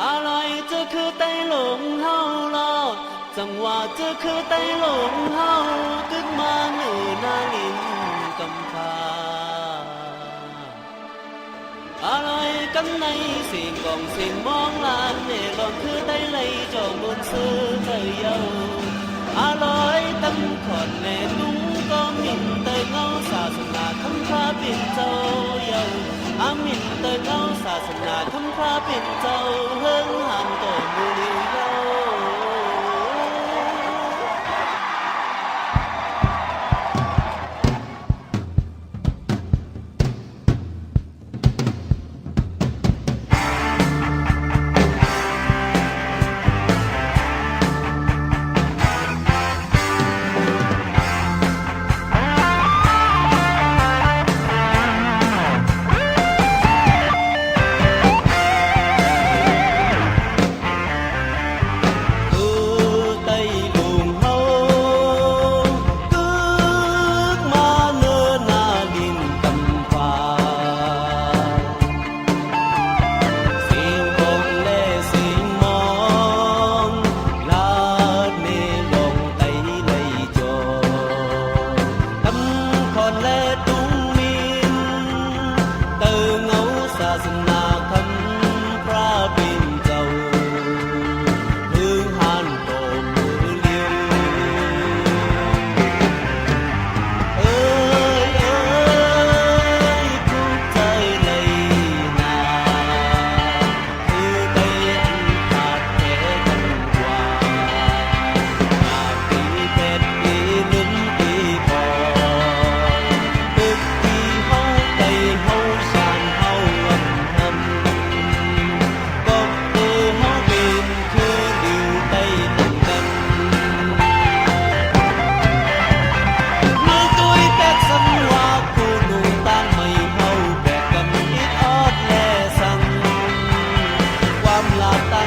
อะไรจะคือไต้หลงเฮาลอจังหวะจะคือไต้หลงเฮาตึกมาเหนือนาลินกำพาอะไรกันในสิ่งกองสิ่งมองลานเนรอนคือไต้ไหลจอมนซื้อใจเยาอะไรตั้งขอนแน่ตุ้งก็มินเตยเงาศาสนาคำพาเป็นเจ้าเยาอามินเตยเงาศาสนาคำพาเป็นเจ้าเฮิงหันต่อมือเลียวเยาla